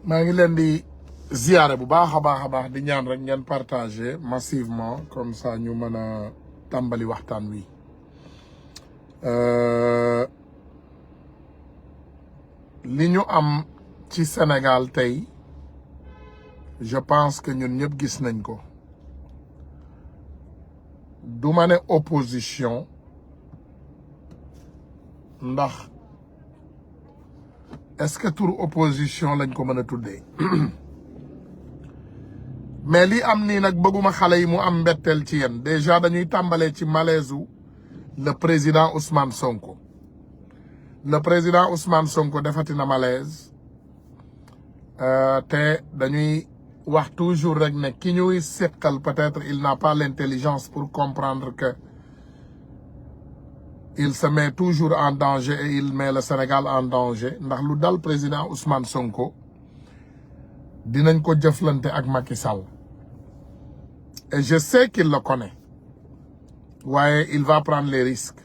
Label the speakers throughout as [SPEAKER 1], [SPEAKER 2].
[SPEAKER 1] maa ngi leen di ziyaare bu baax a baax di ñaan rek ngeen partager massivement comme ça ñu mën a tàmbali waxtaan wi li ñu am ci Sénégal tey je pense que ñun ñëpp gis nañ ko du ma ne opposition ndax est-ce que tur opposition lañ ko mën a tuddee mais li am nii nag bëgguma xale yi mu am mbetteel ci yéen déjà dañuy tàmbalee ci malaise le président Ousmane Sonko le président Ousmane Sonko defati na malaise te dañuy wax toujours rek ne ki ñuy seqal peut-être il n'a pas l'intelligence pour comprendre que il se met toujours en danger et il met le Sénégal en danger ndax lu dal président Ousmane Sonko dinañ ko jëflante ak Macky Sall et je sais qu'il le connaît waaye il va prendre les risques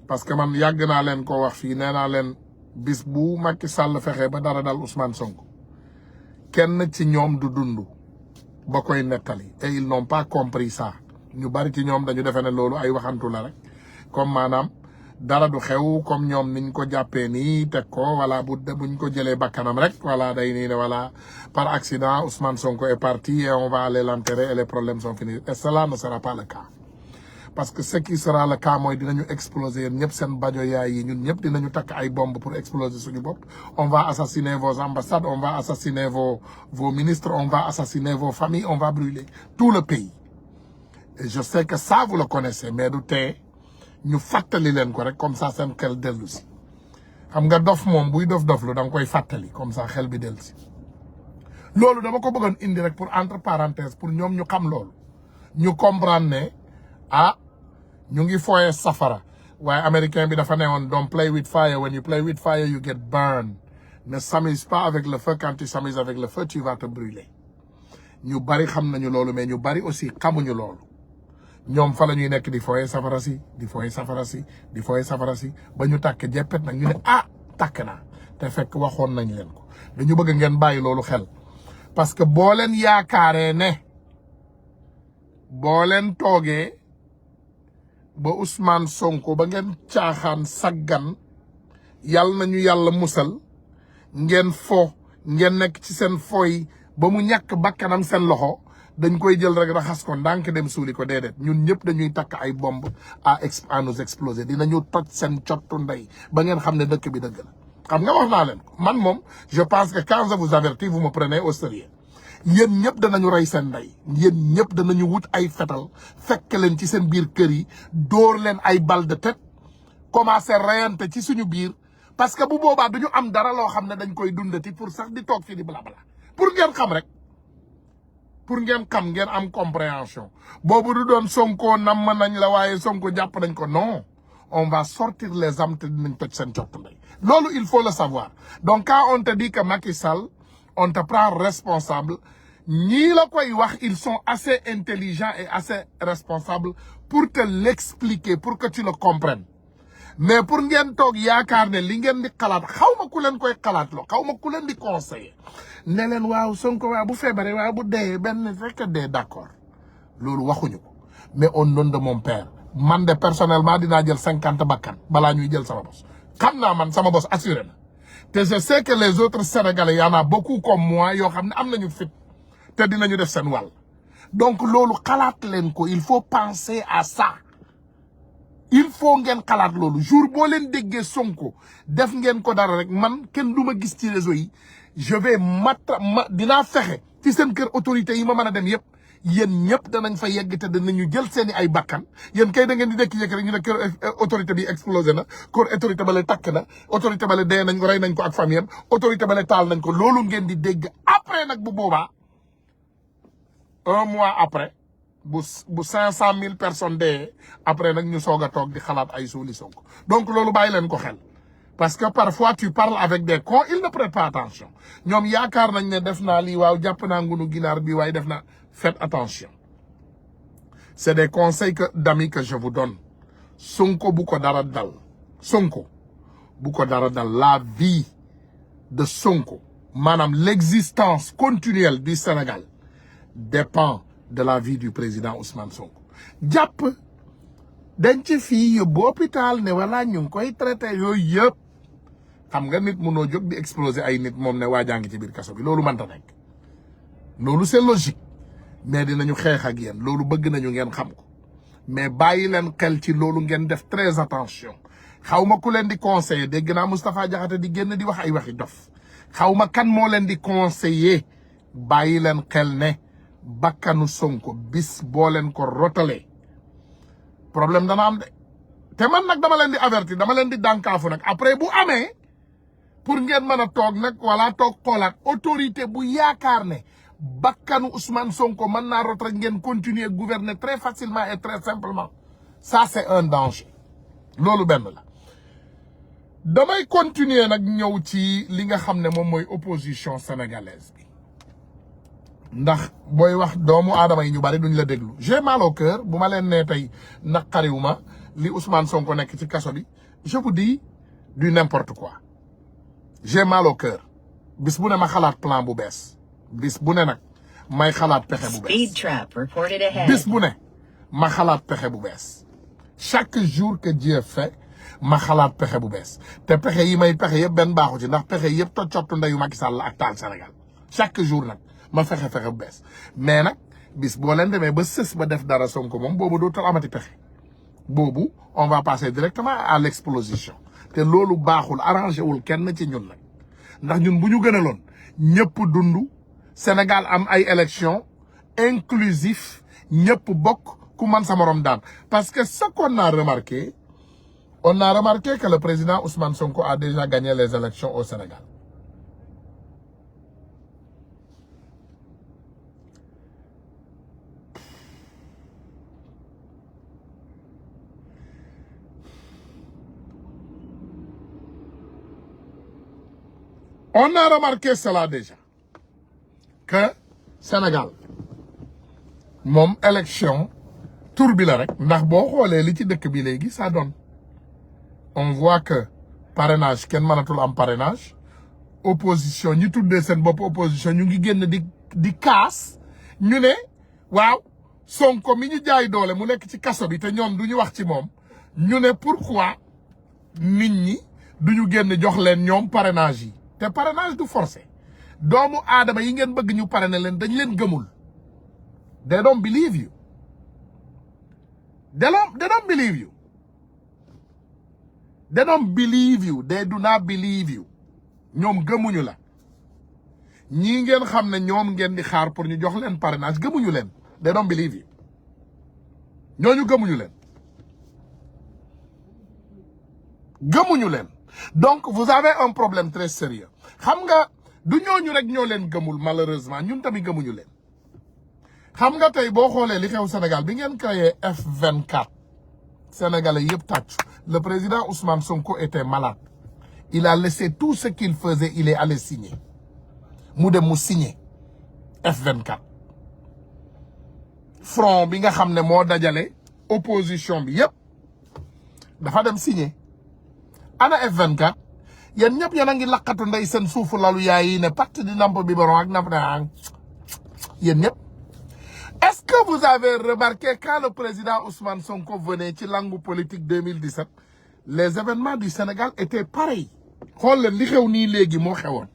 [SPEAKER 1] parce que man yàgg naa leen ko wax fii nee naa leen bis bu Macky Sall fexe ba dara dal Ousmane Sonko kenn ci ñoom du dund ba koy nettali et ils n'ont pas compris ça ñu bari ci ñoom dañu defe ne loolu ay waxantu la rek comme maanaam dara du xew comme ñoom niñ ko jàppee nii teg ko wala buñ ko jëlee bakkanam rek voilà day nii ne voilà par accident Ousmane Sonko est parti et on va aller l'enterrer et les problèmes sont finis et cela ne sera pas le cas parce que ce qui sera le cas mooy dinañu exploser yéen ñëpp seen bajo yaay yi ñun ñëpp dinañu takk ay bombe pour exploser suñu bopp on va assassiner vos ambassades on va assassiner vos ministres on va assassiner vos familles on va brûler tout le pays et je sais que ça vous le connaissez mais du tee ñu fàttali leen ko rek comme ça seen xel dellu si xam nga dof moom buy dof-doflu da nga koy fàttali comme ça xel bi dellu si loolu dama ko bëggoon indi rek pour entre parenthèses pour ñoom ñu xam loolu ñu comprendre ne ñu ngi foyee safara waaye américain bi dafa ne woon don't play with fire when you play with fire you get burned ne s'amuse pas avec le feu quand tu s'amuses avec le feu tu vas te brûler ñu bari xam nañu loolu mais ñu bari aussi xamuñu loolu ñoom fa la ñuy nekk di foyee safara si di foyee safara si di foyee safara si ba ñu tàkk jeppet nag ñu ne tàkk naa te fekk waxoon nañ leen ko dañu bëgg ngeen bàyyi loolu xel parce que boo leen yaakaaree ne boo leen toogee ba Ousmane Sonko ba ngeen caaxaan saggan yàlla nañu yàlla musal ngeen ngeen nekk ci seen foy ba mu ñàkk bakkanam seen loxo dañ koy jël rek raxas ko ndànk dem suuli ko déedéet ñun ñëpp dañuy takk ay bombe à nous exploser dinañu toj seen cottu ndey ba ngeen xam ne dëkk bi dëgg la xam nga wax naa leen ko man moom je pense que quand je vous avertis vous me prenez au sérieux yéen ñëpp danañu rey seen ndey yéen ñëpp danañu wut ay fetal fekk leen ci seen biir kër yi dóor leen ay balle de tête commencé reyante ci suñu biir parce que bu boobaa duñu am dara loo xam ne dañ koy dundati pour sax di toog fii di blabla pour ngeen xam rek pour ngeen xam ngeen am compréhension boobu du doon Sonko nam nañ la waaye Sonko jàpp nañ ko non on va sortir les âmes te dinañ toj seen cott ndey loolu il faut le savoir donc quand on te dit que Macky Sall on te prend responsable ñii la koy wax ils sont assez intelligents et assez responsables pour te l'expliquer pour que tu le comprennes mais pour ngeen toog yaakaar ne li ngeen di xalaat xaw ma ku leen koy xalaat loo xaw ma ku leen di conseiller ne leen waaw Sonko waaw bu feebaree waaw bu dee benn fekk dee d'accord loolu waxuñu ko mais au nom de mon père man de personnellement dinaa jël 50 bakkan balaa ñuy jël sama bos xam naa man sama bos assuré na te je sais que les autres Sénégalais y en a beaucoup comme moi yoo xam ne am nañu fit te dinañu def seen wàll donc loolu xalaat leen ko il faut penser à ça il faut ngeen xalaat loolu jour boo leen déggee Sonko def ngeen ko dara rek man kenn du ma gis ci réseau yi je vais dinaa fexe ci seen kër autorités yi ma mën a dem yëpp yéen ñëpp danañ fa yegg te danañu jël seeni ay bakkan yéen kay da ngeen di dekki-yekk rek ñu ne kër autorité bi explosé na kër autorité bale takk na autorité bale dee nañ ko rey nañ ko ak famille autorité bale taal nañ ko loolu ngeen di dégg après nag bu boobaa un mois après bu 500 000 personnes dee après nag ñu soog a toog di xalaat ay suuli Sonko donc loolu bàyyi leen ko xel parce que parfois tu parles avec des cons ils ne prêtent pas attention ñoom yaakaar nañ ne def naa lii waaw jàpp naa ngunu ginaar bi waaye def naa faites attention c'est des conseils d'amis que je vous donne Sonko bu ko dara dal Sonko bu ko dara dal la vie de Sonko maanaam l'existence continuelle du Sénégal dépend de la vie du président Ousmane Sonko. jàpp dañ ci fii yóbbu hôpital ne wala ñu ngi koy traité yooyu yëpp xam nga nit mënoo jóg di exploser ay nit moom ne waajaa ngi ci biir kaso bi loolu mënta nekk. loolu c'est logique mais dinañu xeex ak yéen loolu bëgg nañu ngeen xam ko mais bàyyi leen xel ci loolu ngeen def très attention. xaw ma ku leen di conseiller dégg naa Moustapha Diakhaté di génn di wax ay waxi dof xaw ma kan moo leen di conseiller bàyyi leen xel ne bakkanu Sonko bis boo leen ko rotalee problème dana am de te man nag dama leen di avertir dama leen di dànkaafu nag après bu amee pour ngeen mën a toog nag wala toog xoolaat autorité bu yaakaar ne bakkanu Ousmane Sonko mën naa rot rek ngeen continuer gouverner très facilement et très simplement ça c'est un danger loolu benn la. damay continuer nag ñëw ci li nga xam ne moom mooy opposition sénégalaise bi ndax booy wax doomu aadama yi ñu bari duñ la déglu. j'ai mal au cœur bu ma leen nee tey naqariwuma li Ousmane Sonko nekk ci kaso bi je vous dis du n'importe quoi. j'ai mal au cœur bis bu ne ma xalaat plan bu bees bis bu ne nag may xalaat pexe bu bees bis bu ne ma xalaat pexe bu bees chaque jour que Dieu fait ma xalaat pexe bu bees te pexe yi may pexe yëpp benn baaxu ci ndax pexe yëpp toccottu ndeyu Macky Sall la ak taal Sénégal chaque jour nag ma fexe bu bees mais nag bis boo leen demee ba sës ba def dara Sonko moom boobu dootul amati pexe boobu on va passer directement à l'explosion te loolu baaxul arrangé wul kenn ci ñun nag ndax ñun bu ñu gënaloon ñëpp dund Sénégal am ay élections inclusif ñëpp bokk ku man sa morom daan parce que ce qu'on a remarqué que le président Ousmane Sonko a déjà gagné les élections au Sénégal. On a remarqué cela déjà que Sénégal moom élection tour bi la rek ndax boo xoolee li ci dëkk bi léegi ça donne on voit que parrainage kenn mënatul am parrainage opposition ñi tuddee seen bopp opposition ñu ngi génn di kaas ñu ne waaw Sonko mi ñu jaay doole mu nekk ci kaso bi te ñoom du ñu wax ci moom ñu ne pourquoi nit ñi du ñu génn jox leen ñoom parrainage yi te parrainage du forcé doomu aadama yi ngeen bëgg ñu parrainer leen dañ leen gëmul. They don't believe you. They don't believe you. They don't believe you. They do not believe you. ñoom gëmuñu la ñii ngeen xam ne ñoom ngeen di xaar pour ñu jox leen parrainage gëmuñu leen. They don't believe you. ñooñu gëmuñu leen. gëmuñu leen. Donc vous avez un problème très sérieux. xam nga du ñooñu rek ñoo leen gëmul malheureusement ñun tamit gëmuñu leen. xam nga tey boo xoolee li xew Sénégal bi ngeen créé F24 sénégalais yëpp tàccu le président Ousmane Sonko était malade il a laissé tout ce qu'il faisait il est allé signer mu dem mu signer F24 front bi nga xam ne moo dajale opposition bi yëpp dafa dem signer ana F24 yéen ñëpp yéen a ngi laqatu ndey seen suufu lalu yaay yi ne parti di namp bi borom ak namp na yéen ñëpp. Est-ce que vous avez remarqué quand le président Ousmane Sonko venait ci langue politique 2017 les événements du Sénégal étaient pareils. xool leen li xew nii léegi moo xewoon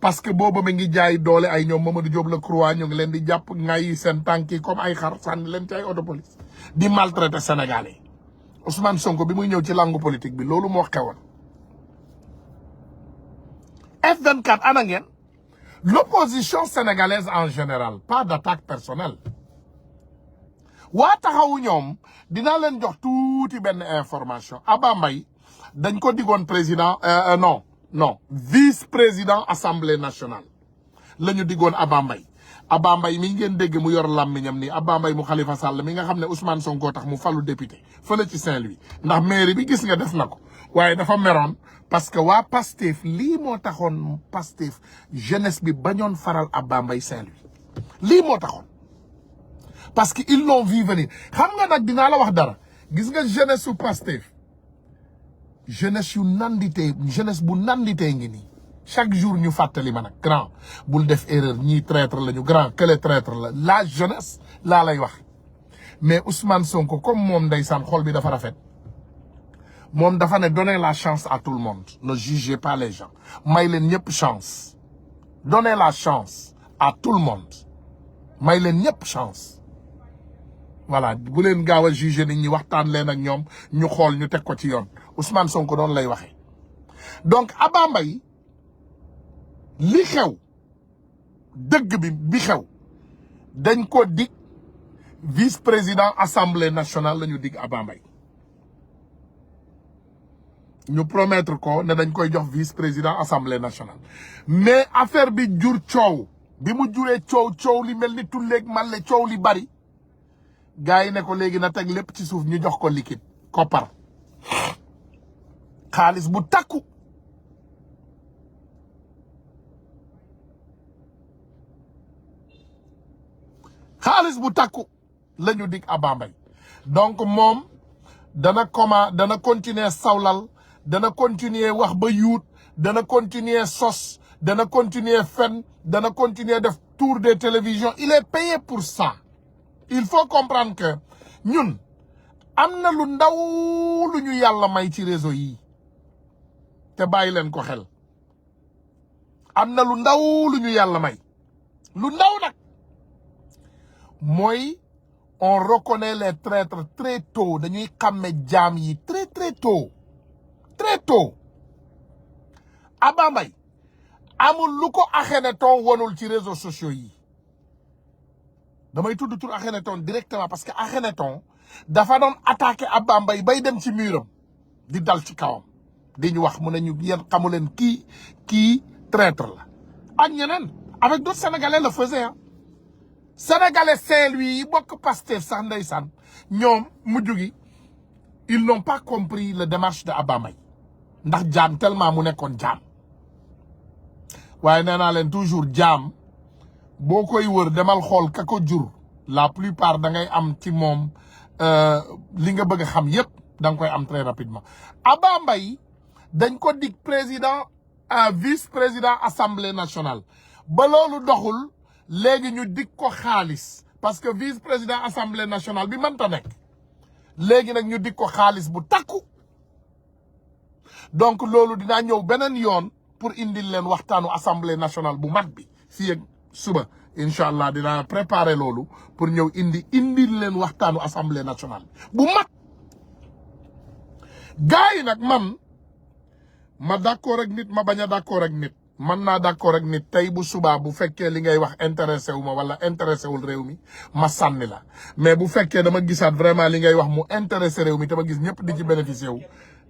[SPEAKER 1] parce que booba mi ngi jaay doole ay ñoom Mamadou Diop Decroix ñu ngi leen di jàpp ngay seen tànk yi comme ay xar sànni leen ci ay autopolice di maltraiter Sénégalais Ousmane Sonko bi muy ñëw ci langue politique bi loolu moo xewoon. F24 ana ngeen. L'opposition sénégalaise en général pas d'attaque personnelle waa taxawu ñoom dinaa leen jox tuuti benn information Abba Mbaye dañ ko digoon président non vice-président assemblée nationale la ñu digoon Abba Mbaye mi ngeen dégg mu yor làmmiñam nii Abba Mbaye mu Khalifa Sall mi nga xam ne Ousmane Sonko tax mu falu député fële ci Saint-Louis ndax mairie bi gis nga def na ko waaye dafa meroon parce que waa Pastef lii moo taxoon Pastef jeunesse bi bañoon faral Abba Mbaye Saint-Louis lii moo taxoon parce que ils l'ont vu venir xam nga nag dinaa la wax dara gis nga jeunesse su Pastef jeunesse yu nanditee jeunesse bu nanditee ngi nii chaque jour ñu fàttali ma nag grand bul def erreur ñii traître lañu grand kële traître la jeunesse laa lay wax. mais Ousmane Sonko comme moom ndeysaan xol bi dafa rafet moom dafa ne donner la chance à tout le monde ne jugez pas les gens may leen ñëpp chance donner la chance à tout le monde may leen ñëpp chance voilà bu leen gaaw a juger nit ñi waxtaan leen ak ñoom ñu xool ñu teg ko ci yoon Ousmane Sonko doon lay waxee. donc Abba Mbaye li xew dëgg bi xew dañ ko dig vice-président assemblée nationale la ñu dig Abba Mbaye ñu promettre ko ne dañ koy jox vice-président assemblée nationale mais affaire bi jur coow bi mu juree coow li mel ni tulleeg màlle coow li bari gars yi ne ko léegi na teg lépp ci suuf ñu jox ko liquide koppar xaalis bu takku la ñu dig Abba Mbaye donc moom dana continuer sawlal dana continuer wax ba yuut dana continuer sos dana continuer fen dana continuer def tour des télévisions il est payé pour ça. il faut comprendre que ñun am na lu ndaw lu ñu yàlla may ci réseau yi te bàyyi leen ko xel am na lu ndaw lu ñu yàlla may lu ndaw nag mooy on reconnaît les traîtres très tôt dañuy xàmme jaam yi très tôt Abba Mbaye amul lu ko Akhenaton wonul ci réseaux sociaux yi damay tudd tur Akhenaton directement parce que Akhenaton dafa doon attaqué Abba Mbaye bay dem ci muram di dal ci kawam di ñu wax mu ne ñu yéen xamu leen kii traître la ak ñeneen avec d'autres Sénégalais le faisaient Sénégalais Saint-Louis yi bokk Pastef sax ndeysaan ñoom mujj gi ils n'ont pas compris le démarche de Abba Mbaye ndax jaam tellement mu nekkoon jaam waaye nee naa leen toujours jaam boo koy wër demal xool ka ko jur la plupart da ngay am ci moom li nga bëgg a xam yépp da nga koy am très rapidement. Abba Mbaye dañ ko dig président vice-président assemblée nationale ba loolu doxul léegi ñu dig ko xaalis parce que vice-président assemblée nationale bi mënta nekk léegi nag ñu dig ko xaalis bu takku donc loolu dinaa ñëw beneen yoon pour indil leen waxtaanu assemblée nationale bu mag bi fii ak suba incha allah dinaa préparer loolu pour ñëw indil leen waxtaanu assemblée nationale bu mag. gars yi nag ma d'accord ak nit ma bañ a d'accord ak nit man naa d'accord ak nit tey bu subaa bu fekkee li ngay wax intéressé wu ma wala intéressé wul réew mi ma sànni la mais bu fekkee dama gisaat vraiment li ngay wax mu intéressé réew mi te ma gis ñëpp di ci bénéficier wu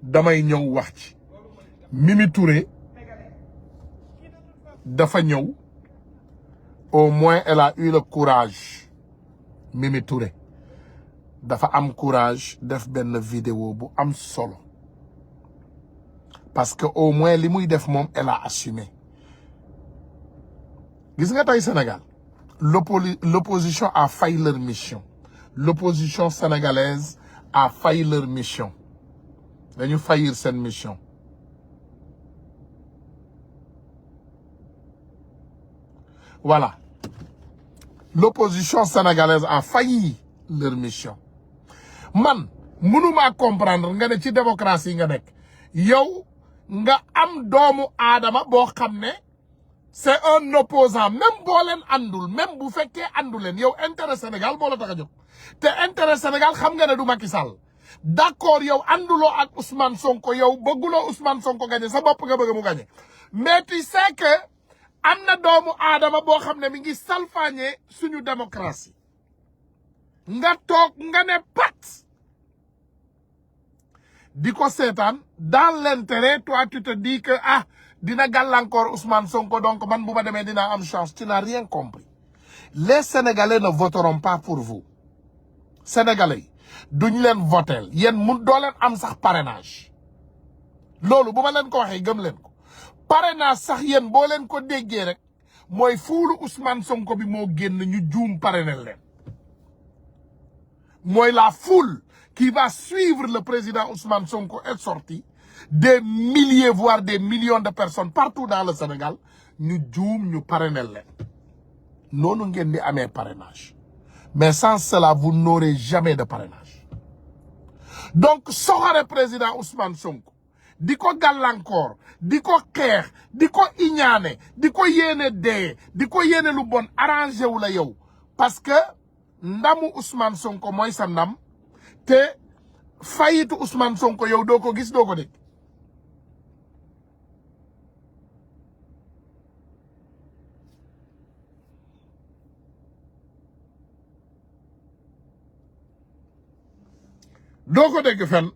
[SPEAKER 1] damay ñëw wax ci. Mimi Touré dafa ñëw au moins elle a eu le courage Mimi Touré dafa am courage def benn vidéo bu am solo parce que au moins li muy def moom elle a assumé gis nga tey Sénégal l'opposition a failli leur mission l'opposition sénégalaise a failli leur mission dañu faillir seen mission voilà l'opposition sénégalaise a failli leur mission man mënuma comprendre nga ne ci démocratie nga nekk yow nga am doomu aadama boo xam ne c'est un opposant même boo leen andul même bu fekkee andu leen yow intérêt Sénégal moo la tax a jóg te intérêt Sénégal xam nga ne du Macky Sall d'accord yow anduloo ak Ousmane Sonko yow bëgguloo Ousmane Sonko gagné sa bopp nga bëgg mu gagné mais tu sais que am na doomu aadama boo xam ne mi ngi salfaañee suñu démocratie nga toog nga ne pat di ko seetaan dans l'intérêt toi tu te dis que dina gàllankoor Ousmane Sonko donc man bu ma demee dinaa am chance tu n'as rien compris les Sénégalais ne voteront pas pour vous Sénégalais duñ leen votel yéen doo leen am sax parrainage loolu bu ma leen ko waxee gëm leen ko parrainage sax yéen boo leen ko déggee rek mooy fuulu Ousmane Sonko bi moo génn ñu juum parrainel leen mooy la foule qui va suivre le président Ousmane Sonko est sorti des milliers voire des millions de personnes partout dans le Sénégal ñu juum ñu parrainer leen noonu ngeen di amee parrainage mais sans cela vous n'aurez jamais de parrainage donc soxore président Ousmane Sonko di ko gàllankoor di ko xeex di ko iñaane di ko yéene dee di ko yéene lu bon arrangé wu la yow parce que ndamu Ousmane Sonko mooy sa ndam te fayitu Ousmane Sonko yow doo ko gis doo ko dégg fenn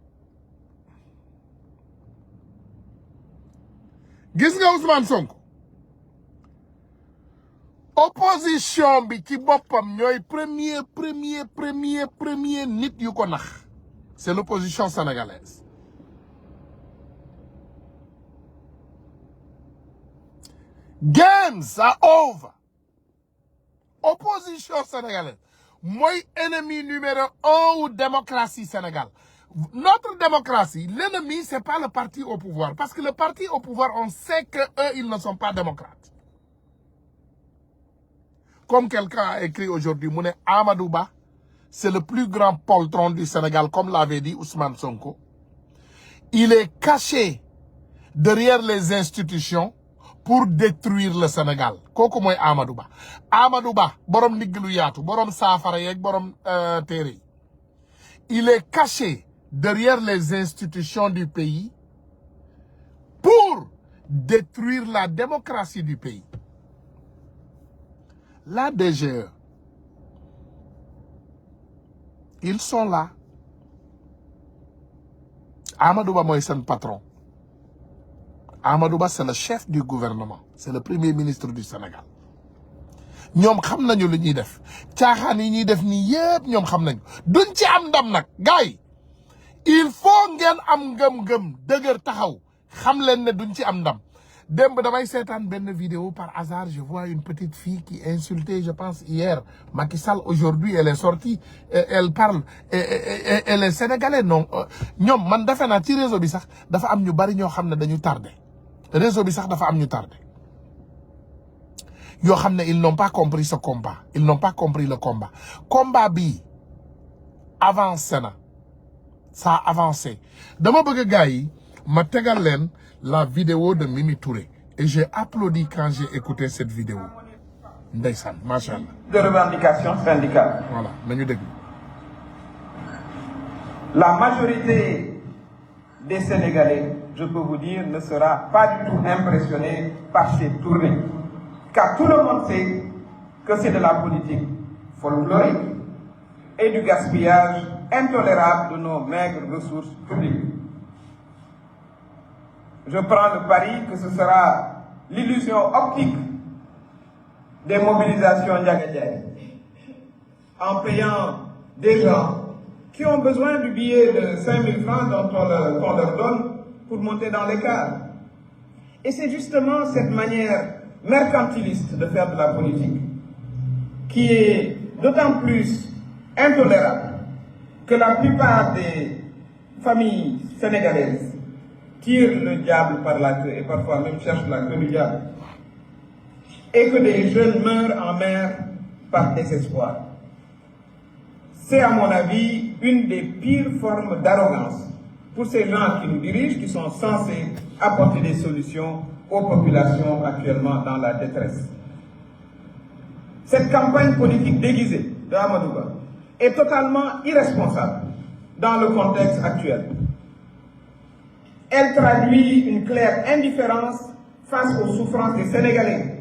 [SPEAKER 1] gis nga Ousmane Sonko opposition bi ci boppam ñooy premier nit yu ko nax c'est l'opposition sénégalaise games are over opposition sénégalaise mooy ennemi numéro 1 wu démocratie Sénégal. Notre démocratie, l'ennemi, c'est pas le parti au pouvoir. Parce que le parti au pouvoir, on sait que eux, ils ne sont pas démocrates. Comme quelqu'un a écrit aujourd'hui, Mouné Amadou Ba, c'est le plus grand poltron du Sénégal, comme l'avait dit Ousmane Sonko. Il est caché derrière les institutions pour détruire le Sénégal. Koko moy Amadou Ba. Amadou Ba, borom ndiglu yaatu, borom saafara yek, borom téere. Il est caché derrière les institutions du pays pour détruire la démocratie du pays. La DGE, ils sont là. Amadou Ba mooy seen patron. Amadou Ba, c'est le chef du gouvernement. C'est le premier ministre du Sénégal. ñoom xam nañu lu ñuy def caaxaan yi ñuy def nii yëpp ñoom xam nañu duñ ci am ndam nag gars yi il faut ngeen am ngëm-ngëm dëgër taxaw xam leen ne duñ ci am ndam démb damay seetaan benn vidéo par hasard je vois une petite fille qui insultait je pense hier Macky Sall aujourd'hui elle est sortie elle parle elle est sénégalaise non ñoom man defe naa ci réseau bi sax dafa am ñu bari ñoo xam ne dañu tardé réseau bi sax dafa am ñu tardé yoo xam ne ils n'ont pas compris ce combat ils n'ont pas compris le combat bi avancé na ça a avancé dama bëgg gars yi ma tegal leen la vidéo de Mimi Touré et j'ai applaudi quand j'ai écouté cette vidéo ndeysaan macha allah
[SPEAKER 2] de revendication syndicale.
[SPEAKER 1] Voilà nañu déglu.
[SPEAKER 2] La majorité des Sénégalais, je peux vous dire, ne sera pas du tout impressionnée par ces tournées. Car tout le monde sait que c'est de la politique folklorique et du gaspillage intolérable de nos maigres ressources publiques. Je prends le pari que ce sera l'illusion optique des mobilisations Ndiagadjaye en payant des gens qui ont besoin du billet de 5 000 francs qu'on leur donne pour monter dans les cars. Et c'est justement cette manière mercantiliste de faire de la politique qui est d'autant plus intolérable que la plupart des familles sénégalaises tirent le diable par la queue et parfois même cherchent la queue du diable et que des jeunes meurent en mer par désespoir. C'est à mon avis une des pires formes d'arrogance pour ces gens qui nous dirigent, qui sont censés apporter des solutions aux populations actuellement dans la détresse. Cette campagne politique déguisée de Amadou Ba est totalement irresponsable dans le contexte actuel. Elle traduit une claire indifférence face aux souffrances des Sénégalais,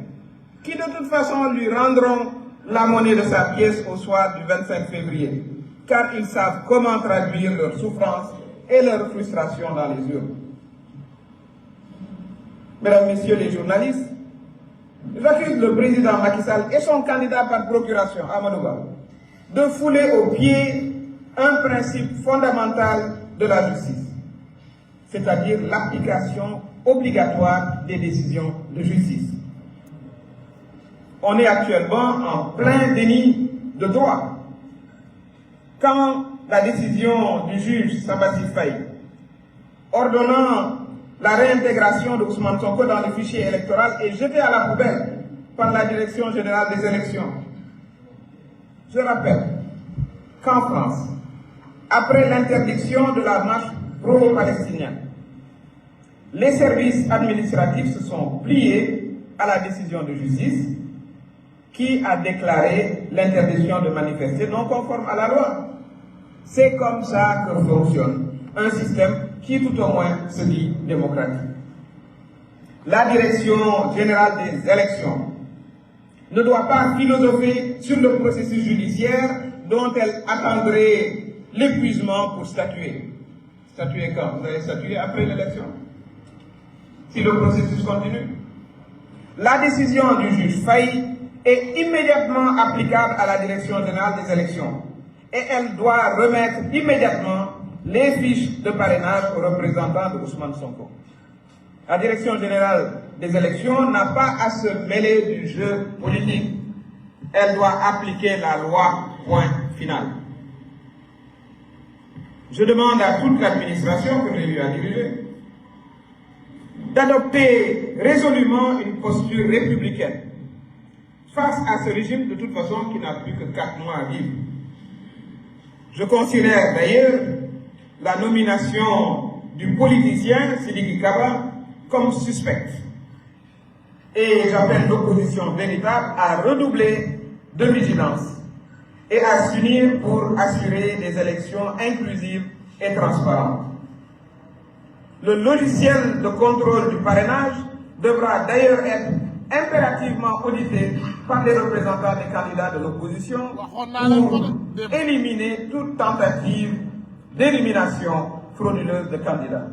[SPEAKER 2] qui de toute façon lui rendront la monnaie de sa pièce au soir du 25 février, car ils savent comment traduire leurs souffrances et leurs frustrations dans les urnes. Mesdames, Messieurs les journalistes, j'accuse le président Macky Sall et son candidat par procuration, Amadou Ba, de fouler aux pieds un principe fondamental de la justice, c'est-à-dire l'application obligatoire des décisions de justice. On est actuellement en plein déni de droit. Quand la décision du juge Sabassi Faye ordonnant la réintégration de Ousmane Sonko dans le fichier électoral est jeté à la poubelle par la Direction générale des élections. Je rappelle qu'en France, après l'interdiction de la marche pro-palestinienne, les services administratifs se sont pliés à la décision de justice qui a déclaré l'interdiction de manifester non conforme à la loi. C'est comme ça que fonctionne un système qui tout au moins se dit démocratique. La Direction générale des élections ne doit pas philosopher sur le processus judiciaire dont elle attendrait l'épuisement pour statuer. Statuer quand? Vous allez statuer après l'élection? Si le processus continue. La décision du juge Faye est immédiatement applicable à la Direction générale des élections et elle doit remettre immédiatement les fiches de parrainage aux représentants de Ousmane Sonko. La Direction générale des élections n'a pas à se mêler du jeu politique. Elle doit appliquer la loi, point final. Je demande à toute l'administration que j'ai eu à diriger d'adopter résolument une posture républicaine face à ce régime de toute façon qui n'a plus que 4 mois à vivre. Je considère d'ailleurs la nomination du politicien Sidiki Kaba comme suspecte. Et j'appelle l'opposition véritable à redoubler de vigilance et à s'unir pour assurer des élections inclusives et transparentes. Le logiciel de contrôle du parrainage devra d'ailleurs être impérativement audité par les représentants des candidats de l'opposition pour éliminer toute tentative d'élimination frauduleuse de candidats.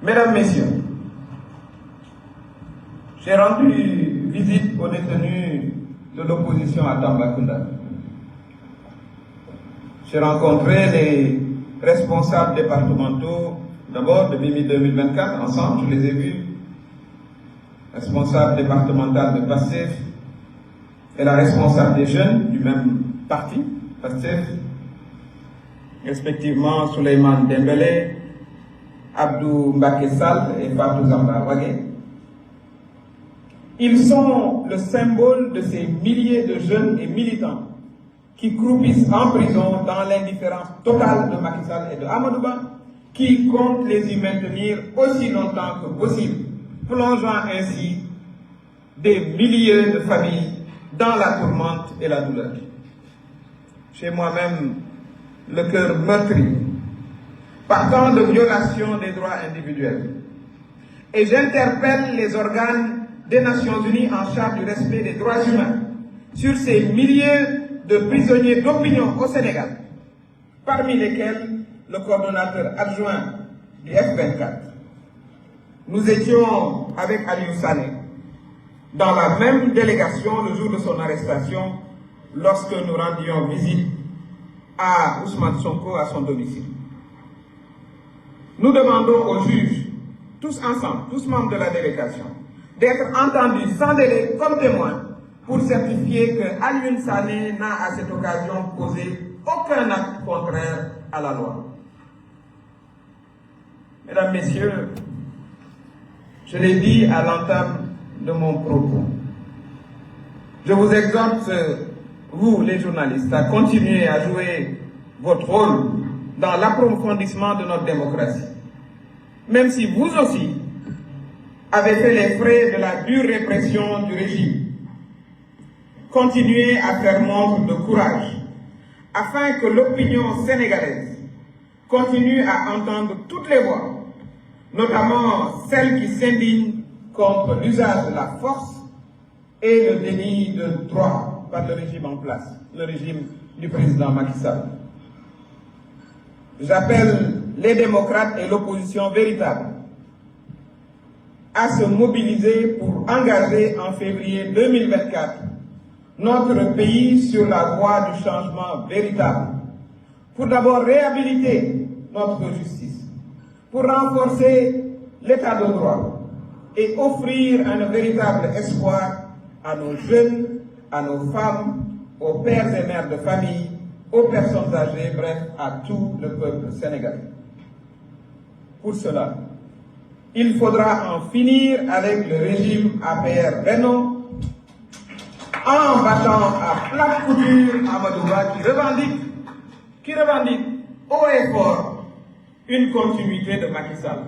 [SPEAKER 2] Mesdames, Messieurs, j'ai rendu visite aux détenus de l'opposition à Tambacounda. J'ai rencontré les responsables départementaux, d'abord de Mimi 2024, ensemble, je les ai vus, responsable départemental de PASTEF et la responsable des jeunes du même parti, PASTEF, respectivement Souleymane Dembélé, Abdou Mbaké Sall et Fatou Zamba Wagé. Ils sont le symbole de ces milliers de jeunes et militants qui croupissent en prison dans l'indifférence totale de Macky Sall et de Amadouba, qui comptent les y maintenir aussi longtemps que possible, plongeant ainsi des milliers de familles dans la tourmente et la douleur. J'ai moi-même le cœur meurtri par tant de violations des droits individuels. Et j'interpelle les organes des Nations Unies en charge du respect des droits humains sur ces milliers de prisonniers d'opinion au Sénégal, parmi lesquels le coordonnateur adjoint du F24. Nous étions avec Aliou Sané dans la même délégation le jour de son arrestation lorsque nous rendions visite à Ousmane Sonko à son domicile. Nous demandons aux juges, tous ensemble, tous membres de la délégation, d'être entendus sans délai comme témoins pour certifier que Aliou Sané n'a à cette occasion posé aucun acte contraire à la loi. Mesdames, Messieurs, je l'ai dit à l'entame de mon propos. Je vous exhorte, vous les journalistes, à continuer à jouer votre rôle dans l'approfondissement de notre démocratie. Même si vous aussi avez fait les frais de la dure répression du régime. Continuez à faire montre de courage afin que l'opinion sénégalaise continue à entendre toutes les voix, notamment celles qui s'indignent contre l'usage de la force et le déni de droit par le régime en place, le régime du président Macky Sall. J'appelle les démocrates et l'opposition véritable à se mobiliser pour engager en février 2024 notre pays sur la voie du changement véritable, pour d'abord réhabiliter notre justice, pour renforcer l'état de droit et offrir un véritable espoir à nos jeunes, à nos femmes, aux pères et mères de famille aux personnes âgées, bref, à tout le peuple sénégalais. Pour cela, il faudra en finir avec le régime APR Benno en battant à plate couture Amadou Ba qui revendique haut et fort une continuité de Macky Sall,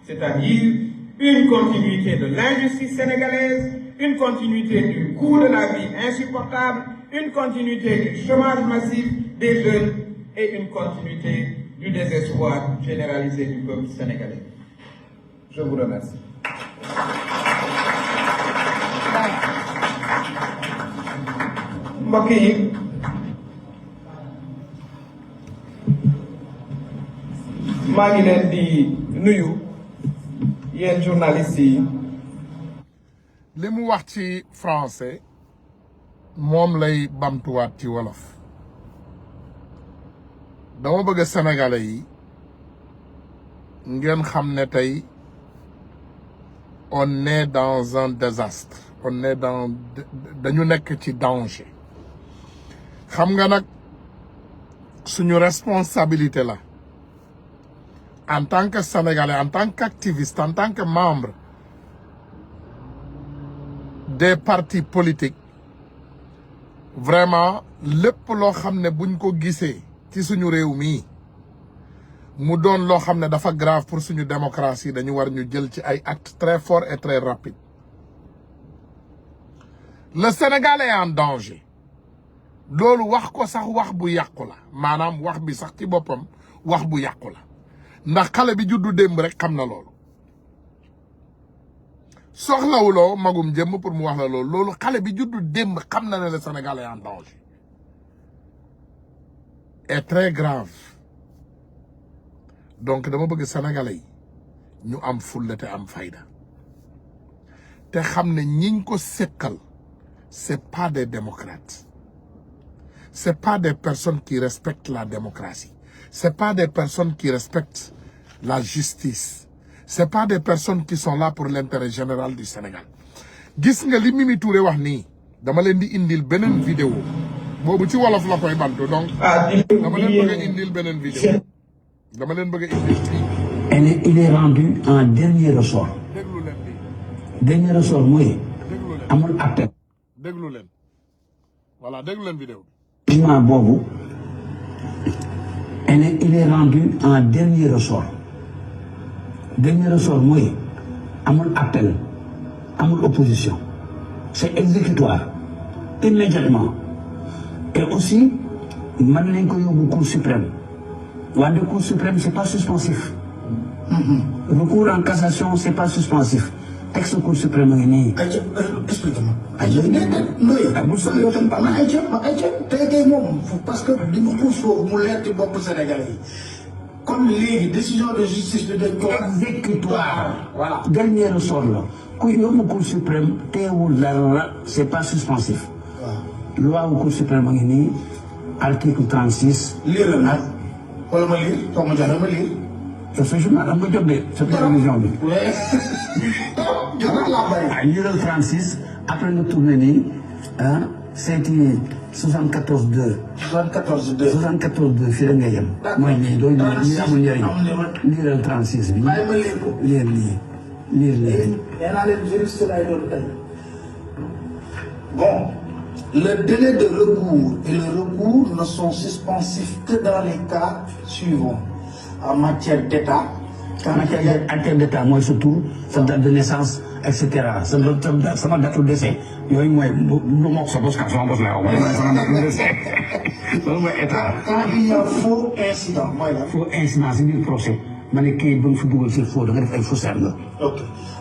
[SPEAKER 2] c'est-à-dire une continuité de l'injustice sénégalaise, une continuité du coût de la vie insupportable, une continuité du chômage massif des jeunes et une continuité du désespoir généralisé du peuple sénégalais. Je vous remercie. mbokk yi maa ngi leen di nuyu yéen journalistes yi.
[SPEAKER 1] li mu wax ci français moom lay bamtuwaat ci wolof dama bëgg sénégalais yi ngeen xam ne tey on est dans un désastre on est dans dañu nekk ci danger xam nga nag suñu responsabilité la en tant que sénégalais en tant qu'activiste en tant que membre des partis politiques vraiment lépp loo xam ne buñ ko gisee ci suñu réew mii mu doon loo xam ne dafa grave pour suñu démocratie dañu war ñu jël ci ay actes très forts et très rapides. Le Sénégal est en danger loolu wax ko sax wax bu yàqu la maanaam wax bi sax ci boppam wax bu yàqu la ndax xale bi juddu démb rek xam na loolu soxlawuloo magum jëmm pour mu wax la loolu loolu xale bi juddu démb xam na ne le Sénégal est en danger est très grave donc dama bëgg sénégalais yi ñu am fulla te am fayda te xam ne ñiñ ko sekkal c'est pas des démocrates c'est pas des personnes qui respectent la démocratie c'est pas des personnes qui respectent la justice c'est pas des personnes qui sont là pour l'intérêt général du Sénégal gis nga li Mimi Touré wax nii dama leen di indil beneen vidéo boobu ci wolof la koy bantu donc dama leen bëgg a indil beneen vidéo dama leen bëgg a indil
[SPEAKER 3] il est rendu en dernier ressort
[SPEAKER 1] déglu leen
[SPEAKER 3] dernier ressort mooy amul acte
[SPEAKER 1] déglu leen voilà déglu leen vidéo
[SPEAKER 3] bi jugement boobu il est rendu en dernier ressort mooy amul appel amul opposition c'est exécutoire immédiatement et aussi mën nañ ko yóbbu cour suprême wante cour suprême c'est pas suspensif recours en cassation c'est pas suspensif texte cour suprême ngi nii.
[SPEAKER 4] explique-moi. tey moom parce que di nga pousse foofu mu leer ci bopp Sénégalais yi comme léegi décision de justice bi dañ ko
[SPEAKER 3] exécutoire. Voilà dernier ressort la ku yóbbu cour suprême teewul dara c'est pas suspensif. waaw loi wu cour suprême ngi nii article 36.
[SPEAKER 4] lire la nag wala ma lire soo ma joxee ma lire.
[SPEAKER 3] sa journal am nga jot de sa télévision bi. liiral 36 après nga tourné nii seeti 74-2. 74-2 fii la ngay yem. mooy nii doo lii amul njëriñ. liiral 36 bi. liir lii.
[SPEAKER 4] nee naa leen juriste lay doon tey. Bon, le délai de recours et le recours ne sont suspensifs que dans les cas suivants. En matière d'État.
[SPEAKER 3] En matière d'État mooy sa tur sa date de naissance et cetera sama date de décès yooyu mooy lu ma sa bos ka sama bos la yow mooy sama date de décès loolu mooy État.
[SPEAKER 4] Quand il y a faux incident mooy la.
[SPEAKER 3] faux incident si biir procès ma ne kii ba nga fi dugal si faux da nga def ay faussaires nga.
[SPEAKER 4] Ok.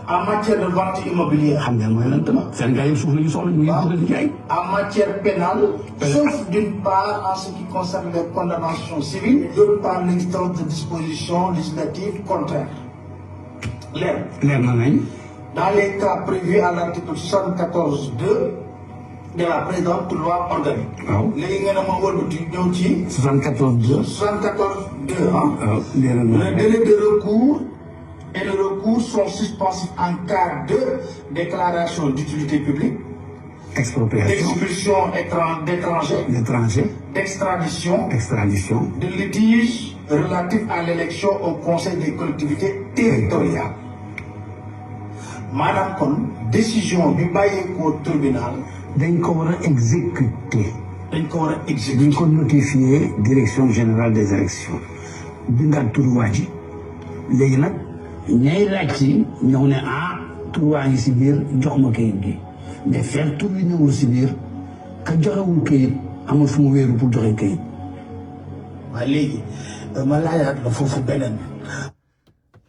[SPEAKER 4] En matière de vente immobilière.
[SPEAKER 3] xam nga mooy lan tamit Sénégal yëpp suuf la ñu soxla ñu ngi di jaay.
[SPEAKER 4] En matière pénale, sauf d'une part en ce qui concerne les condamnations civiles, et d'autre part l'existence de dispositions législatives contraires.
[SPEAKER 3] Leer na nañ.
[SPEAKER 4] Dans les cas prévus à l'article 74.2 de la présente loi organique.
[SPEAKER 3] waaw
[SPEAKER 4] léegi nga ne ma wëlbati ñëw ci.
[SPEAKER 3] 74.2.
[SPEAKER 4] 74.2
[SPEAKER 3] waaw leer na
[SPEAKER 4] le délai de recours et le recours sont suspensifs en cas de déclaration d'utilité publique.
[SPEAKER 3] expropriation,
[SPEAKER 4] d'expulsion d'étrangers, d'extradition, de litiges relatifs à l'élection au Conseil des collectivités territoriales. Madame kon décision bi bàyyeekoo tribunal
[SPEAKER 3] dañ ko war a exécuter.
[SPEAKER 4] dañ ko war a exécuter.
[SPEAKER 3] dañ ko notifier direction générale des élections bindaat turu waa ji léegi nag ñay laaj ci ñëw ne turu waa ngi si biir jox ma kayit gi mais fekk tur bi ñëwul si biir ka joxewul kayit amul fu mu wéeru pour joxe kayit.
[SPEAKER 4] waaye léegi ma laajaat la foofu beneen.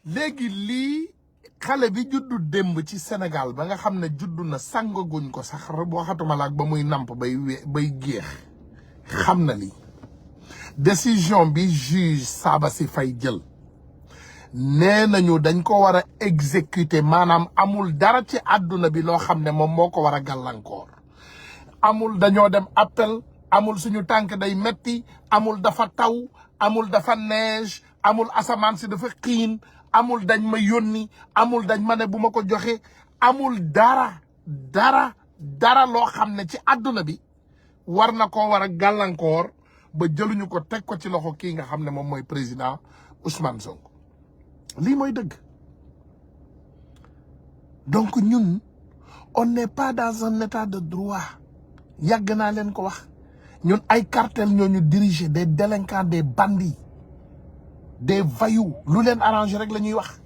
[SPEAKER 1] léegi lii xale bi juddu démb ci Sénégal ba nga xam ne juddu na sangaguñ ko sax waxatuma la ak ba muy namp bay géex xam na lii décision bi juge Sabassy Faye jël nee nañu dañ ko war a exécuter maanaam amul dara ci àdduna bi loo xam ne moom moo ko war a gàllankoor amul dañoo dem appel amul suñu tànk day metti amul dafa taw amul dafa neige amul asamaan si dafa xiin amul dañ ma yónni amul dañ ma ne bu ma ko joxe amul dara loo xam ne ci àdduna bi war na koo war a gàllankoor ba jëluñu ko teg ko ci loxo kii nga xam ne moom mooy président Ousmane Sonko lii mooy dëgg. donc ñun on n'est pas dans un état de droit yàgg naa leen ko wax ñun ay cartel ñoo ñu diriger des délinquants des bandits des voyous lu leen arrangé rek la ñuy wax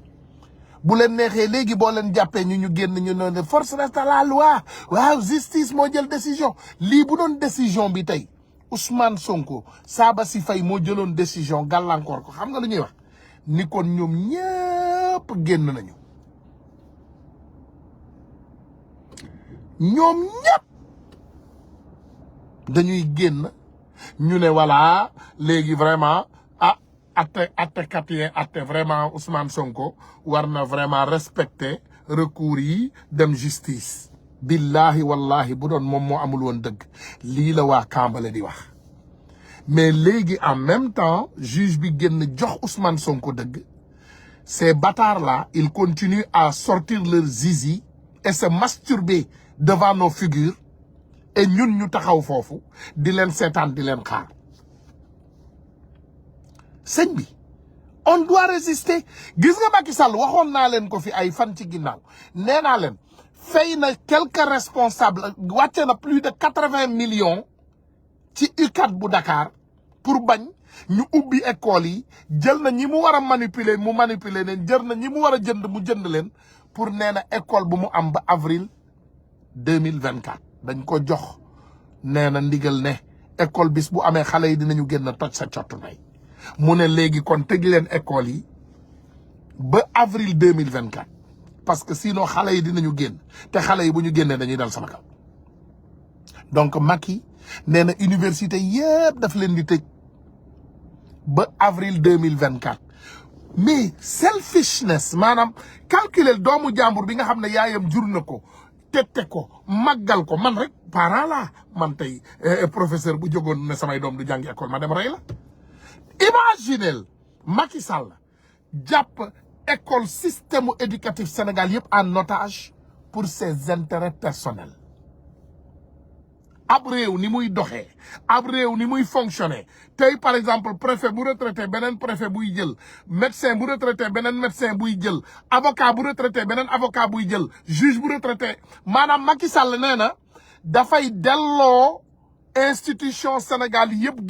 [SPEAKER 1] bu leen neexee léegi boo leen jàppee ñu génn ñu ne force reste à la loi waaw justice moo jël décision lii bu doon décision bi tey Ousmane Sonko Sabassy Faye moo jëloon décision gàllankoor ko xam nga lu ñuy wax ni kon ñoom ñëpp génn nañu ñoom ñëpp dañuy génn ñu ne voilà léegi vraiment attekat yi atte vraiment Ousmane Sonko war na vraiment respecter recours yi dem justice billahi wallahi bu doon moom moo amul woon dëgg lii la waa Kambale di wax mais léegi en même temps juge bi génn jox Ousmane Sonko dëgg ces bâtards là ils continuent à sortir leur zizi et se masturber devant nos figures et ñun ñu taxaw foofu di leen seetaan di leen xaar sëñ bi on doit résister gis nga Macky Sall waxoon naa leen ko fi ay fan ci ginnaaw nee naa leen fay na quelques responsables wàcce na plus de 80 millions ci UCAD bu Dakar pour bañ ñu ubbi école yi jël na ñi mu war a manipuler mu manipuler leen jël na ñi mu war a jënd mu jënd leen pour nee na école bu mu am ba avril 2024 dañ ko jox nee na ndigal ne école bis bu amee xale yi dinañu génn toj sa cottu nay mu ne léegi kon tëj leen école yi ba avril 2024 parce que sinon xale yi dinañu génn te xale yi bu ñu génnee dañuy dal sama kaw donc Macky nee na université yëpp daf leen di tëj ba avril 2024 mais selfishness maanaam calculer doomu jàmbur bi nga xam ne yaayam jur na ko tette ko màggal ko man rek parent la man tey professeur bu jógoon ne samay doom du jàngi école ma dem rey la imaginez Macky Sall jàpp école système éducatif Sénégal yëpp en otage pour ses intérêts personnels ab réew ni muy doxee ab réew ni muy fonctionner tey par exemple préfet bu retraité beneen préfet buy jël médecin bu retraité beneen médecin buy jël avocat bu retraité beneen avocat buy jël juge bu retraité maanaam Macky Sall nee na dafay delloo institution Sénégal yëpp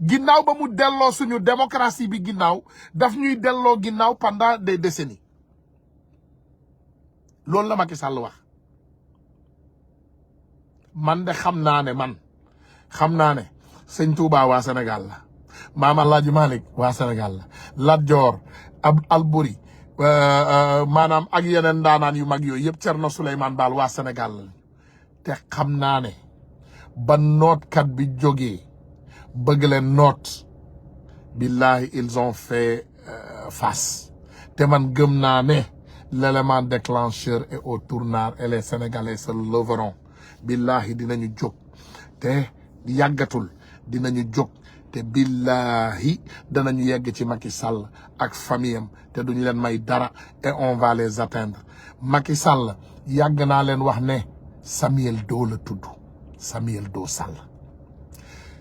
[SPEAKER 1] ginnaaw ba mu delloo suñu démocratie bi ginnaaw daf ñuy delloo ginnaaw pendant des décennies loolu la Macky Sall wax man de xam naa ne sëñ Touba waa Sénégal la Maam Alaaji Malick waa Sénégal la Lat Joor Alburi maanaam ak yeneen daanaan yu mag yooyu yëpp Cerno Souleymane Baal waa Sénégal la te xam naa ne ba nootkat bi jógee bëgg leen noot billahi ils ont fait face te man gëm naa ne l'élément déclencheur est au tournant et les Sénégalais se leveront billahi dinañu jóg te yàggatul dinañu jóg te billahi danañu yegg ci Macky Sall ak famiyam te duñu leen may dara et on va les atteindre Macky Sall yàgg naa leen wax ne Samuel Doe la tudd Samuel Doe Sall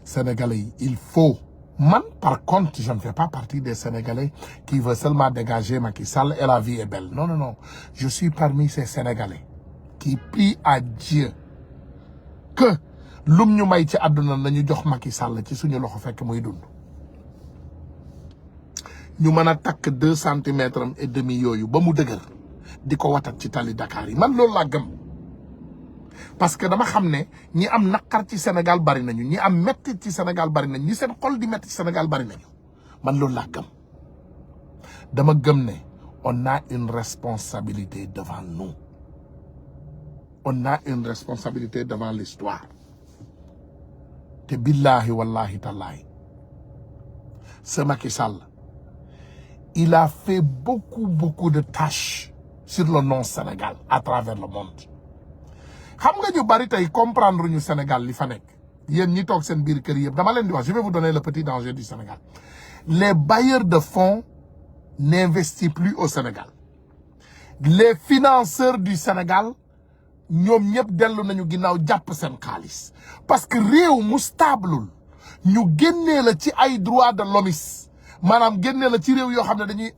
[SPEAKER 1] Sénégalais il faut man par contre je ne fais pas partie des Sénégalais qui veulent seulement dégager Macky Sall et la vie est belle non je suis parmi ces Sénégalais qui prient à Dieu que lum ñu may ci àdduna nañu jox Macky Sall ci suñu loxo fekk muy dund ñu mën a takk 2 centimètres et demi yooyu ba mu dëgër di ko watat ci tali Dakar yi man loolu laa gëm parce que dama xam ne ñi am naqar ci Sénégal bari nañu ñi am metti ci Sénégal bari nañu ñi seen xol di metti ci Sénégal bari nañu man loolu laa gëm dama gëm ne on a une responsabilité devant nous on a une responsabilité devant l'histoire te billahi wallahi tallahi ce Macky Sall il a fait beaucoup de tâches sur le nom Sénégal à travers le monde xam nga ñu bari tey comprendre ñu Sénégal li fa nekk yéen ñi toog seen biir kër yëpp dama leen di wax je vais vous donner le petit danger du Sénégal les bailleurs de fonds n'investissent plus au Sénégal les financeurs du Sénégal ñoom ñëpp dellu nañu ginnaaw jàpp seen xaalis parce que réew mu stablul ñu génnee la ci ay droits de l'homme maanaam génnee la ci réew yoo xam ne dañuy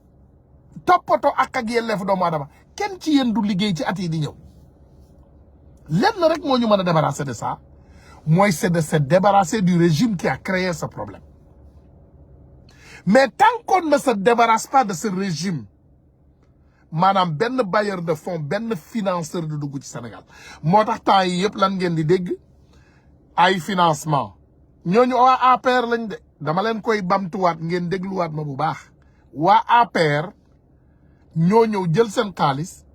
[SPEAKER 1] toppatoo ak yelleefu doomu aadama kenn ci yéen du liggéey ci at yi di ñëw lenn rek moo ñu mën a débarrasser de ça mooy c'est de se débarrasser du régime qui a créé ce problème mais tant qu'on ne se débarrasse pas de ce régime maanaam benn bailleur de fonds benn financeur du dugg ci Sénégal moo tax temps yi yëpp lan ngeen di dégg ay financement ñooñu waa APR lañ de dama leen koy bamtuwaat ngeen dégluwaat ma bu baax waa APR ñoo ñëw jël seen xaalis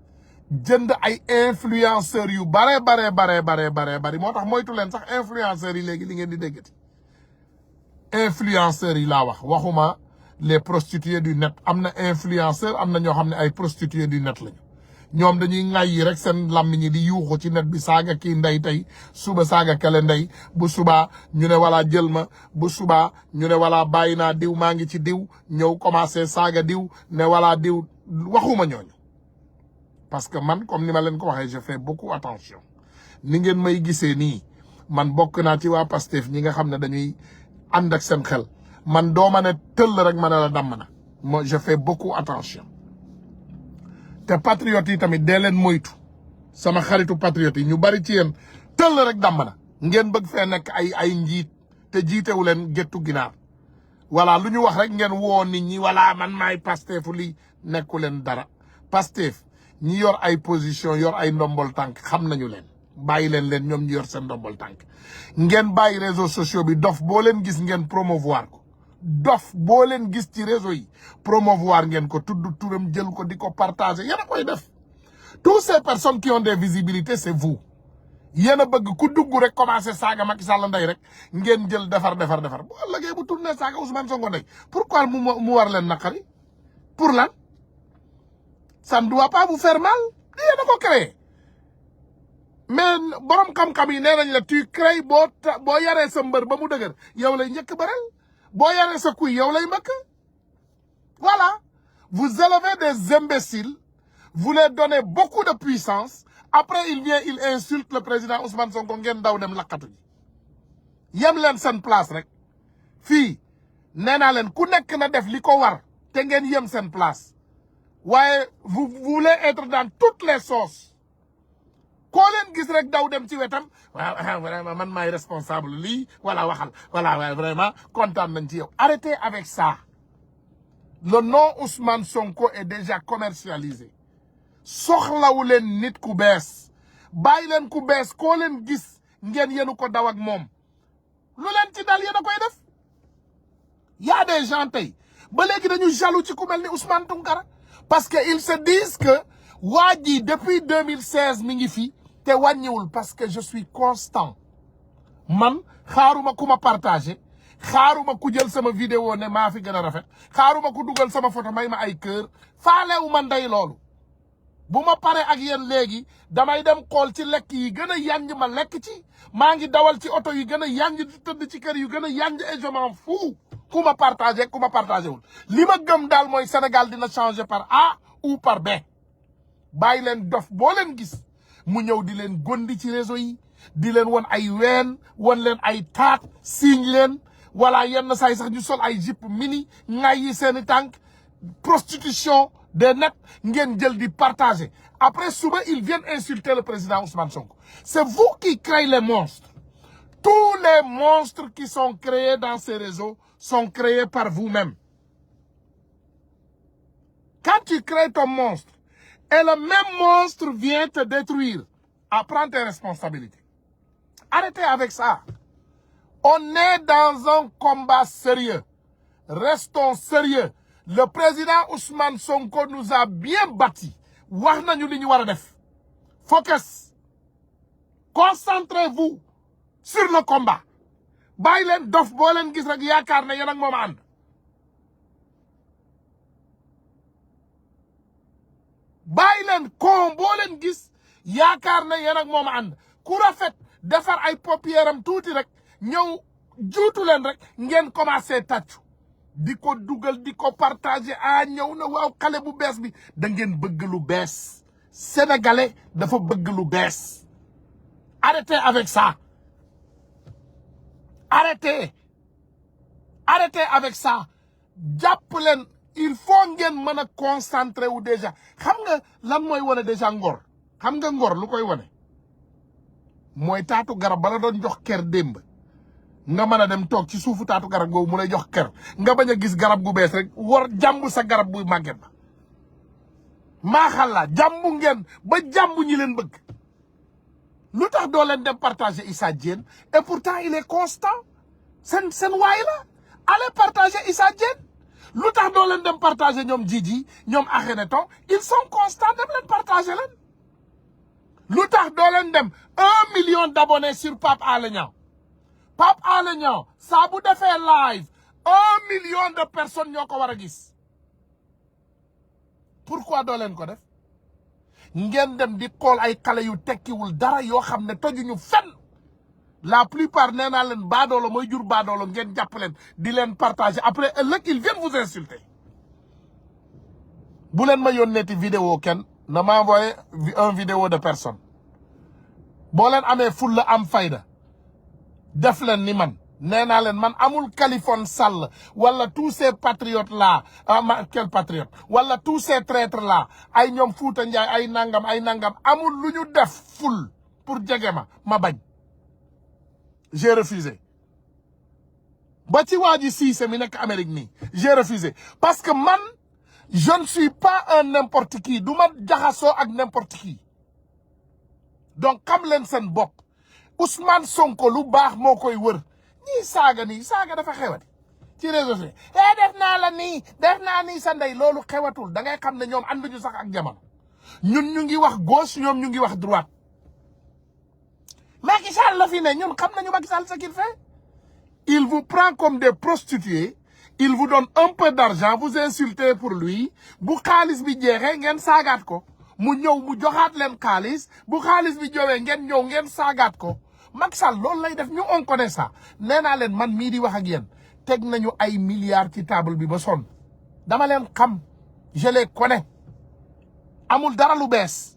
[SPEAKER 1] jënd ay influenceurs yu bari moo tax moytu leen sax influenceurs yi léegi li ngeen di déggati influenceurs yi laa waxuma les prostituées du net am na influenceurs am na ñoo xam ne ay prostituées du net lañu ñoom dañuy ŋàyyi rek seen làmmiñ ñi di yuuxu ci net bi saaga kii ndey tey suba saaga kele ndey bu subaa ñu ne wala jël ma bu subaa ñu ne wala bàyyi naa diw maa ngi ci diw ñëw commencé saaga diw ne wala diw waxuma ñooñu parce que man comme ni ma leen ko waxee je fais beaucoup attention ni ngeen may gisee nii man bokk naa ci waa Pastef ñi nga xam ne dañuy ànd ak seen xel man dooma ne tëll rek ma ne la damm na moi je fais beaucoup attention te patriotes yi tamit dee leen moytu sama xaritu patriotes yi ñu bari ci yéen tëll rek damm na ngeen bëgg fee nekk ay njiit te jiitewu leen géttu ginaar voilà lu ñu wax rek ngeen woo nit ñi voilà man maay Pastefu lii nekku leen dara Pastef ñi yor ay position yor ay ndombol tànk xam nañu leen bàyyi leen ñoom ñi yor seen ndombol tànk ngeen bàyyi réseaux sociaux bi dof boo leen gis ngeen promouvoir ko dof boo leen gis ci réseau yi promouvoir ngeen ko tudd turam jël ko di ko partager yéen a koy def toutes ces personnes qui ont des visibilités c'est vous yéen a bëgg ku dugg rek commencé saaga Macky Sall ndey rek ngeen jël defar bu ëllëgee bu tourné saaga Ousmane Sonko ndey pourquoi mu war leen naqari pour lan ça ne doit pas vous faire mal yéen a ko créé mais borom xam-xam yi nee nañ la tu crées boo yaree sa mbër ba mu dëgër yow lay njëkk bëreel boo yaree sa kuy yow lay mbëkk voilà vous élevez des imbéciles vous leur donnez beaucoup de puissance après il insulte le président Ousmane Sonko ngeen daw dem lakkatu ji yem leen seen place rek fii nee naa leen ku nekk na def li ko war te ngeen yem seen place waaye vous voulez être dans toutes les sauces koo leen gis rek daw dem ci wetam waaw vraiment man maay responsable lii wala waxal voilà vraiment kontaan nañ ci yow arrêtez avec ça le nom Ousmane Sonko est déjà commercialisé soxlawu leen nit ku bees bàyyi leen ku bees koo leen gis ngeen yenu ko daw ak moom lu leen ci dal yéen a koy def y a des gens tey ba léegi dañu jaloux ci ku mel ni Ousmane Tounkara parce que ils se disent que waa ji depuis 2016 mi ngi fi te wàññiwul parce que je suis constant man xaaruma ku ma partagé xaaruma ku jël sama vidéo ne maa fi gën a rafet xaaruma ku dugal sama photo may ma ay kër faalewu ma ndey loolu bu ma pare ak yéen léegi damay dem xool ci lekk yi gën a yanj ma lekk ci maa ngi dawal ci oto yi gën a yanj di tëdd ci kër yu gën a yanj et je m'en fous ku ma partagé ku ma partagé wul li ma gëm daal mooy Sénégal dina changer par A ou par B bàyyi leen dof boo leen gis mu ñëw di leen gondi ci réseau yi di leen won ay ween won leen ay taat siiñ leen wala yenn saay sax ñu sol ay jupe mini ngay yi seeni tànk prostitution des net ngeen jël di partager après suba ils viennent insulter le président Ousmane Sonko. C'est vous qui créez les monstres. Tous les monstres qui sont créés dans ces réseaux sont créés par vous-même. Quand tu crées ton monstre et le même monstre vient te détruire, prends tes responsabilités. Arrêtez avec ça. On est dans un combat sérieux. Restons sérieux. Le président Ousmane Sonko nous a bien bâti. Wax nañu li ñu wara def. Focus. Concentrez-vous sur le combat. Bàyyi leen dof boo leen gis rek yaakaar ne yéen ak moom ànd. Bàyyi leen kon boo leen gis yaakaar ne yéen ak moom ànd. Ku rafet defar ay paupièram tuuti rek ñëw juutu leen rek ngeen commencé tàccu. di ko dugal di ko partager ñëw na waaw xale bu bees bi da ngeen bëgg lu bees sénégalais dafa bëgg lu bees arrêtez avec ça arrêtez avec ça jàpp leen il faut ngeen mën a concentrer wu déjà xam nga lan mooy wane déjà ngor xam nga ngor lu koy wane mooy taatu garab bala doon jox ker démb nga mën a dem toog ci suufu taatu garab googu mu lay jox ker nga bañ a gis garab gu bees rek war jàmbu sa garab buy màgget ba maaxalla jàmbu ngeen ba jàmbu ñi leen bëgg lu tax doo leen dem partager Issa Diène et pourtant il est constant seen waay la allez partager Issa Diène lu tax doo leen dem partager ñoom Djidji ñoom Akhenaton ils sont constants dem leen partager leen lu tax doo leen dem 1 million d'abonnés sur Pape Alé Niang Pape Alé Niang saa bu defee live 1 million de personnes ñoo ko war a gis pourquoi doo leen ko def ngeen dem di xool ay xale yu tekkiwul dara yoo xam ne tojuñu fenn la plupart nee naa leen baadoolo mooy jur baadoolo ngeen jàpp leen di leen partager après ëllëg ils viennent vous insulter bu leen ma yónneeti vidéo kenn na ma envoyé un vidéo de personne boo leen amee fulla am fayda def leen ni man nee naa leen man amul Khaliphone Sall wala tous ces patriotes là quel patriote wala tous ces traîtres là ay ñoom Fouta Ndiaye ay nangam amul lu ñu def ful pour jege ma bañ j'ai refusé ba ci waa ji Cissé mi nekk Amérique nii j'ai refusé parce que man je ne suis pas un n'importe qui du ma jaxasoo ak n'importe qui donc xam leen seen bopp Ousmane Sonko lu baax moo koy wër ñii saaga dafa xewati ci réseau sociaux def naa la nii def naa nii sa ndey loolu xewatul da ngay xam ne ñoom ànduñu sax ak jamono ñun ñu ngi wax gauche ñoom ñu ngi wax droite Macky Sall la fi ne ñun xam nañu Macky Sall ce qu'il fait il vous prend comme des prostituées il vous donne un peu d'argent vous insultez pour lui bu xaalis bi jeexee ngeen saagaat ko mu ñëw mu joxaat leen xaalis bu xaalis bi jowee ngeen ñëw ngeen saagaat ko Macky Sall loolu lay def ñu on connaît ça nee naa leen man mii di wax ak yéen teg nañu ay milliards ci table bi ba sonn dama leen xam je les connais amul dara lu bees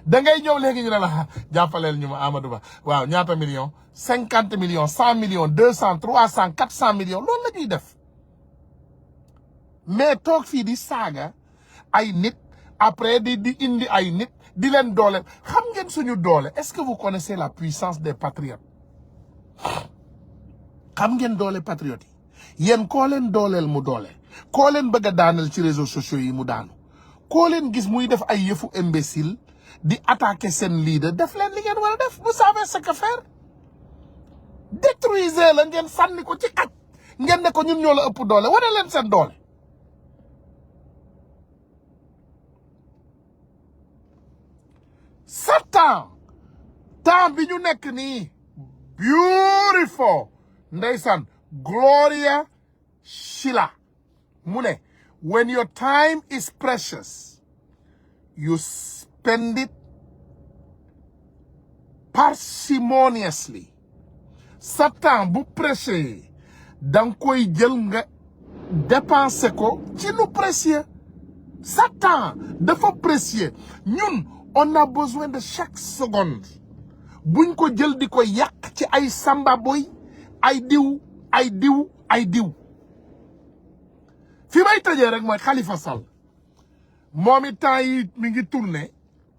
[SPEAKER 1] da ngay ñëw léegi ñu ne la jàppaleel ñu ma Amadou Ba waaw ñaata millions 50 millions 100 millions 200 300 400 millions loolu la ñuy def mais toog fii di saaga ay nit après di indi ay nit di leen dooleel xam ngeen suñu doole est-ce que vous connaissez la puissance des patriotes xam ngeen doole patriotes yi yéen koo leen dooleel mu doole koo leen bëgg a daaneel ci réseaux sociaux yi mu daanu koo leen gis muy def ay yëfu imbécile di attaquer seen leader def leen li ngeen war a def vous savez ce que faire détruisez la ngeen sànni ko ci xaj ngeen ne ko ñun ñoo la ëpp doole wane leen seen doole temps bi ñu nekk nii beautiful ndeysaan Gloria Shila mu ne when your time is precious you spend it parsimoniously sa temps bu précieux danga koy jël nga dépenser ko ci lu précieux sa temps dafa précieux ñun on a besoin de chaque seconde buñ ko jël di ko yàq ci ay samba boy ay diw fi may tëjee rek mooy Khalifa Sall moom it temps yi mi ngi tourné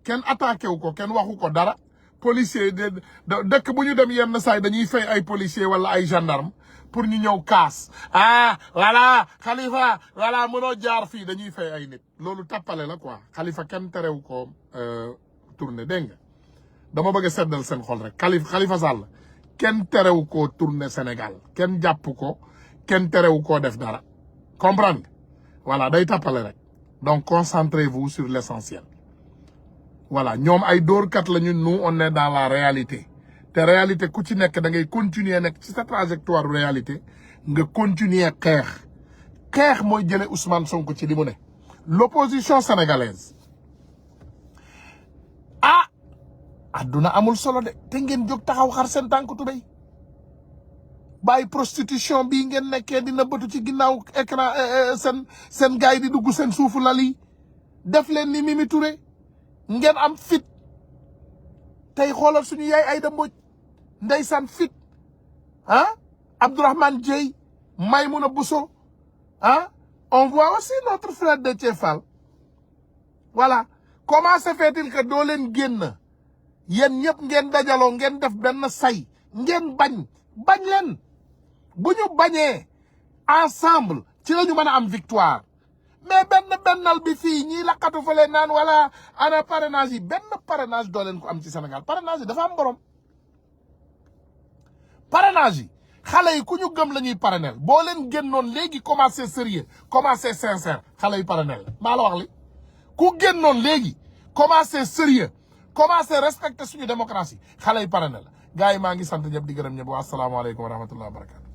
[SPEAKER 1] kenn attaqué wu ko kenn waxu ko dara policier dëkk bu ñu dem yenn saay dañuy fay ay policier wala ay gendarme pour ñu ñëw kaas voilà Khalifa voilà mënoo jaar fii dañuy fay ay nit loolu tappale la quoi Khalifa kenn terewu ko tourné dégg nga dama bëgg a seddal seen xol rek Khalifa Sall kenn terewu ko tourné Sénégal kenn jàpp ko kenn terewu koo def dara comprendre nga voilà day tappale rek donc concentrez-vous sur l'essentiel voilà ñoom ay dóorkat lañu nous on est dans la réalité te réalité ku ci nekk da ngay continuer nekk ci sa trajectoire réalité nga continuer xeex mooy jële Ousmane Sonko ci li mu ne l'opposition sénégalaise adduna amul solo de te ngeen jóg taxaw xar seen tànk tubéy bàyyi prostitution bii ngeen nekkee dina bëtu ci ginnaaw écran seen gars yi di dugg seen suufu lal yi def leen ni Mimi Touré ngeen am fit tey xoolal suñu yaay Aïda Mbodj ndeysaan fit Abdourahmane Dieye Maïmouna Bousso on voit aussi notre frère Déthié Fall voilà comment se fait-il que doo leen génn yéen ñëpp ngeen dajaloo ngeen def benn say ngeen bañ leen bu ñu bañee ensemble ci la ñu mën a am victoire mais bennal bi fii ñii lakkatu fa leen naan wala ana parrainage yi benn parrainage doo leen ko am ci Sénégal parrainage yi dafa am borom parrainage yi xale yi ku ñu gëm la ñuy parrainel boo leen génnoon léegi commencé sérieux commencé sincère xale yi parrainel maa la wax li ku génnoon léegi commencé sérieux commencé respecter suñu démocratie xale yi parrainel gars yi maa ngi sant ñëpp di gërëm ñëpp wa asalaamaaleykum wa rahmatullah wa barakatu